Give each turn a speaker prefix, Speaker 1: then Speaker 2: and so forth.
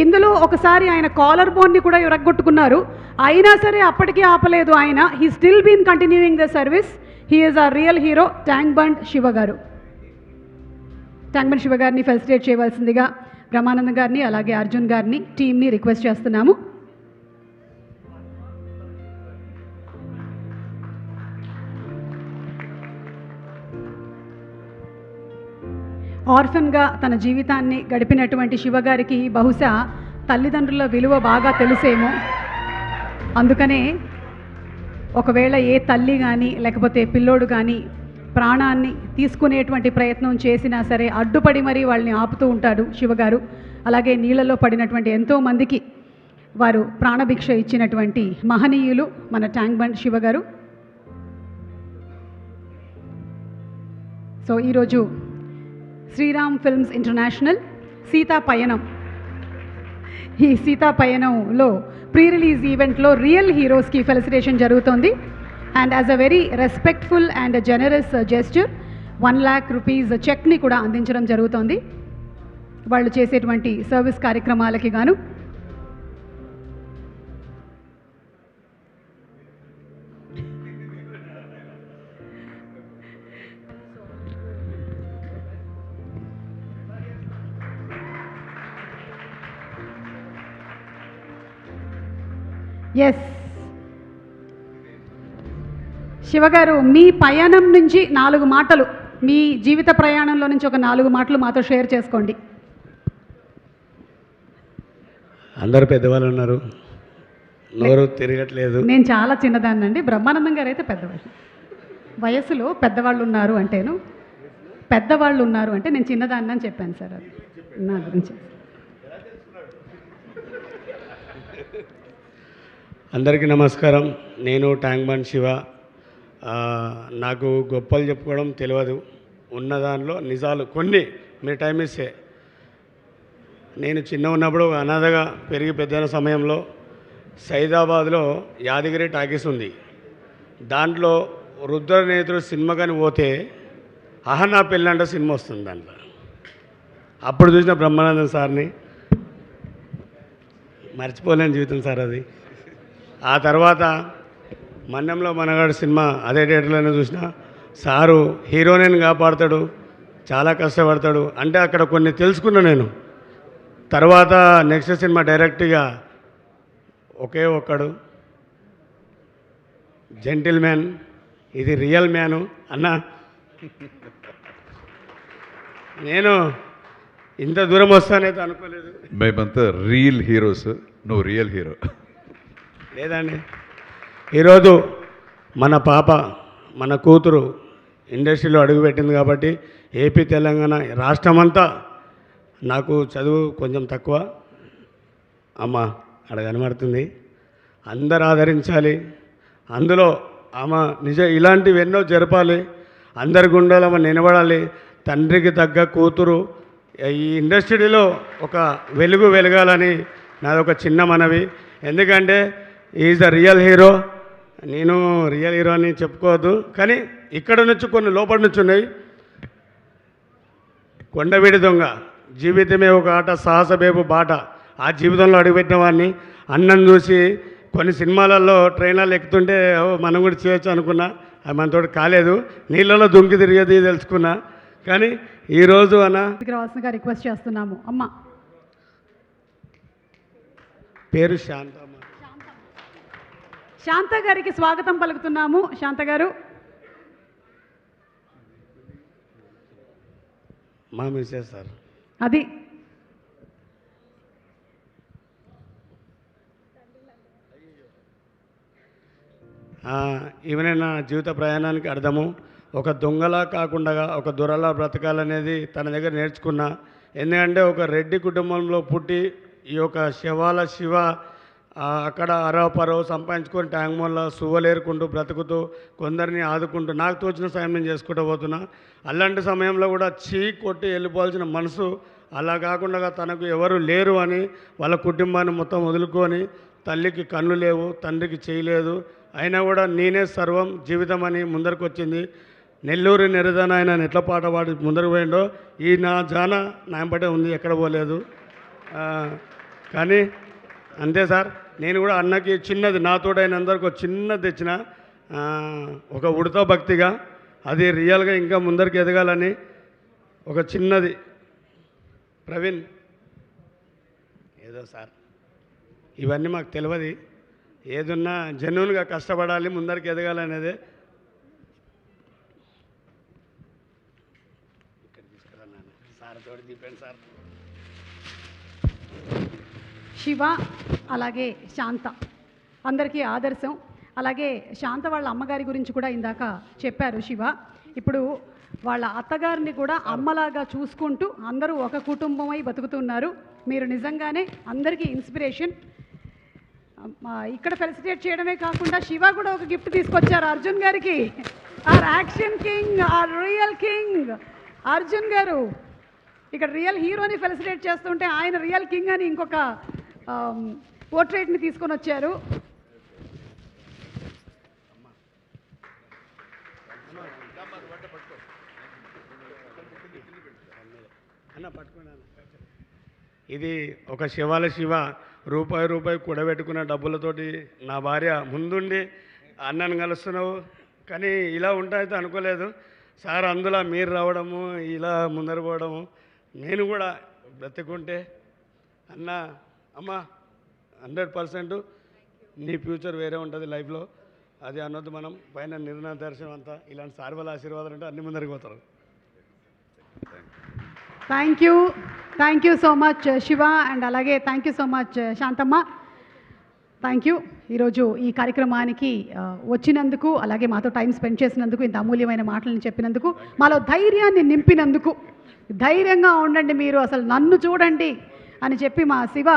Speaker 1: ఇందులో ఒకసారి ఆయన కాలర్ బోన్ని కూడా ఇరగ్గొట్టుకున్నారు. అయినా సరే అప్పటికీ ఆపలేదు ఆయన. He still been continuing the service. He is a real hero. Tank bund Shiva గారు. ట్యాంక్ బండ్ శివ గారిని ఫెలిసిటేట్ చేయవలసిందిగా బ్రహ్మానందం గారిని అలాగే అర్జున్ గారిని టీంని రిక్వెస్ట్ చేస్తున్నాము. ఆర్ఫన్గా తన జీవితాన్ని గడిపినటువంటి శివగారికి బహుశా తల్లిదండ్రుల విలువ బాగా తెలుసేమో. అందుకనే ఒకవేళ ఏ తల్లి కానీ లేకపోతే పిల్లోడు కానీ ప్రాణాన్ని తీసుకునేటువంటి ప్రయత్నం చేసినా సరే అడ్డుపడి మరీ వాళ్ళని ఆపుతూ ఉంటాడు శివగారు. అలాగే నీళ్ళలో పడినటువంటి ఎంతోమందికి వారు ప్రాణభిక్ష ఇచ్చినటువంటి మహనీయులు మన ట్యాంక్ బండ్ శివగారు. సో ఈరోజు శ్రీరామ్ ఫిల్మ్స్ ఇంటర్నేషనల్ సీతా పయనం, ఈ సీతా పయనంలో ప్రీ రిలీజ్ ఈవెంట్లో రియల్ హీరోస్కి ఫెలిసిటేషన్ జరుగుతోంది. And as a very respectful and generous gesture 1 lakh rupees చెక్ని కూడా అందించడం జరుగుతోంది వాళ్ళు చేసేటువంటి సర్వీస్ కార్యక్రమాలకి గాను. ఎస్ శివగారు, మీ పయనం నుంచి 4 మాటలు, మీ జీవిత ప్రయాణంలో నుంచి ఒక 4 మాటలు మాతో షేర్ చేసుకోండి.
Speaker 2: అందరూ పెద్దవాళ్ళు ఉన్నారు, నోరు తిరగట్లేదు.
Speaker 1: నేను చాలా చిన్నదాన్నండి. బ్రహ్మానందం గారు అయితే పెద్దవాళ్ళు. వయసులో పెద్దవాళ్ళు ఉన్నారు అంటేను, పెద్దవాళ్ళు ఉన్నారు అంటే నేను చిన్నదాన్ని అని చెప్పాను సార్. అది నా గురించి.
Speaker 2: అందరికీ నమస్కారం. నేను ట్యాంక్ బండ్ శివ. నాకు గొప్పలు చెప్పుకోవడం తెలియదు, ఉన్న దానిలో నిజాలు కొన్ని మీరు టైం ఇస్తే. నేను చిన్న ఉన్నప్పుడు అనాథగా పెరిగి పెద్దైన సమయంలో సైదాబాద్లో యాదగిరి టాకీస్ ఉంది. దాంట్లో రుద్రనేత్రుడు సినిమా కానీ పోతే అహనా పెళ్ళంట సినిమా వస్తుంది దాంట్లో. అప్పుడు చూసిన బ్రహ్మానందం సార్ని మర్చిపోలేని జీవితం సార్ అది. ఆ తర్వాత మన్యంలో మనగాడు సినిమా అదే థియేటర్లోనే చూసిన. సారు హీరోయిన్ కాపాడతాడు, చాలా కష్టపడతాడు అంటే అక్కడ కొన్ని తెలుసుకున్నా నేను. తర్వాత నెక్స్ట్ సినిమా డైరెక్ట్గా ఒకే ఒక్కడు జెంటిల్ మ్యాన్, ఇది రియల్ మ్యాను అన్న. నేను ఇంత దూరం వస్తానైతే అనుకోలేదు.
Speaker 3: మేమంతా రియల్ హీరోస్, నువ్వు రియల్ హీరో.
Speaker 2: లేదండి, ఈరోజు మన పాప మన కూతురు ఇండస్ట్రీలో అడుగుపెట్టింది కాబట్టి ఏపీ తెలంగాణ రాష్ట్రమంతా, నాకు చదువు కొంచెం తక్కువ అమ్మ అక్కడ కనబడుతుంది, అందరు ఆదరించాలి. అందులో ఆమె ఇలాంటివి ఎన్నో జరపాలి, అందరి గుండెలో ఆమె నిలబడాలి. తండ్రికి తగ్గ కూతురు ఈ ఇండస్ట్రీలో ఒక వెలుగు వెలగాలని నాదొక చిన్న మనవి. ఎందుకంటే ఈజ్ ద రియల్ హీరో. నేను రియల్ హీరో అని చెప్పుకోవద్దు, కానీ ఇక్కడ నుంచి కొన్ని లోపల నుంచి ఉన్నాయి. కొండవీడి దొంగ, జీవితమే ఒక ఆట, సాహసబేపు బాట. ఆ జీవితంలో అడుగుపెట్టిన వాడిని అన్నం చూసి కొన్ని సినిమాలలో ట్రైన్లలో ఎక్కుతుంటే మనం కూడా చేయొచ్చు అనుకున్నా. అది మనతోటి కాలేదు. నీళ్ళలో దుంకి తిరిగేది తెలుసుకున్నా. కానీ ఈరోజు
Speaker 1: రావాల్సిందిగా రిక్వెస్ట్ చేస్తున్నాము. అమ్మ
Speaker 2: పేరు శాంతమ్మ.
Speaker 1: శాంత గారికి స్వాగతం పలుకుతున్నాము. శాంత గారు
Speaker 2: మా మిస్సెస్ సార్.
Speaker 1: అది
Speaker 2: ఈమెనే నా జీవిత ప్రయాణానికి అర్థము. ఒక దొంగలా కాకుండా ఒక దొరలా బ్రతకాలనేది తన దగ్గర నేర్చుకున్నా. ఎందుకంటే ఒక రెడ్డి కుటుంబంలో పుట్టి ఈ యొక్క శివాల శివ అక్కడ అరవపరవ సంపాదించుకొని ట్యాంక్ బండ్లో సువ్వలేరుకుంటూ బ్రతుకుతూ కొందరిని ఆదుకుంటూ నాకు తోచిన సాయం నేను చేసుకుంటూ పోతున్నా. అలాంటి సమయంలో కూడా కొట్టి వెళ్ళిపోవాల్సిన మనసు అలా కాకుండా తనకు ఎవరు లేరు అని వాళ్ళ కుటుంబాన్ని మొత్తం వదులుకొని, తల్లికి కన్ను లేవు, తండ్రికి చేయలేదు, అయినా కూడా నేనే సర్వం జీవితం అని ముందరకు వచ్చింది. నెల్లూరు నెరదన ఆయన ఎట్లా పాట పాడి ముందరకు పోయిండో ఈ నా జాన నాంపటే ఉంది, ఎక్కడ పోలేదు. కానీ అంతే సార్, నేను కూడా అన్నకి చిన్నది నాతోడైనందరికి ఒక చిన్నది తెచ్చిన ఒక ఉడత భక్తిగా, అది రియల్గా ఇంకా ముందరికి ఎదగాలని ఒక చిన్నది. ప్రవీణ్ ఏదో సార్ ఇవన్నీ మాకు తెలియదు, ఏదున్నా జెన్యున్గా కష్టపడాలి, ముందరికి ఎదగాలనేదే. ఇక్కడ తీసుకురాను సార్, తోటి దీపండి సార్.
Speaker 1: శివ అలాగే శాంత అందరికీ ఆదర్శం. అలాగే శాంత వాళ్ళ అమ్మగారి గురించి కూడా ఇందాక చెప్పారు శివ. ఇప్పుడు వాళ్ళ అత్తగారిని కూడా అమ్మలాగా చూసుకుంటూ అందరూ ఒక కుటుంబమై బతుకుతున్నారు. మీరు నిజంగానే అందరికీ ఇన్స్పిరేషన్. ఇక్కడ ఫెలిసిటేట్ చేయడమే కాకుండా శివ కూడా ఒక గిఫ్ట్ తీసుకొచ్చారు అర్జున్ గారికి. Our action king, our real king Arjun గారు ఇక్కడ రియల్ హీరోని ఫెలిసిటేట్ చేస్తుంటే ఆయన రియల్ కింగ్ అని ఇంకొక పోర్ట్రేట్ని తీసుకొని వచ్చారు.
Speaker 2: ఇది ఒక శివాల శివ రూపాయి కూడబెట్టుకున్న డబ్బులతోటి నా భార్య ముందుండి అన్నను కలుస్తున్నావు, కానీ ఇలా ఉంటాయితే అనుకోలేదు సార్. అందులో మీరు రావడము, ఇలా ముందర పోవడము, నేను కూడా బ్రతుకుంటే అన్న అమ్మ 100% నీ ఫ్యూచర్ వేరే ఉంటుంది లైఫ్లో, అది అన్నది మనం పైన నిర్ణయ దర్శనం అంతా ఇలాంటి సార్ వాళ్ళ ఆశీర్వాదాలు అంటే అన్ని ముందరికి పోతారు.
Speaker 1: Thank you so much Shiva, and అలాగే thank you so much Shantamma. Thank you ఈరోజు ఈ కార్యక్రమానికి వచ్చినందుకు, అలాగే మాతో టైం స్పెండ్ చేసినందుకు, ఇంత అమూల్యమైన మాటలను చెప్పినందుకు, మాలో ధైర్యాన్ని నింపినందుకు. ధైర్యంగా ఉండండి మీరు, అసలు నన్ను చూడండి అని చెప్పి మా శివ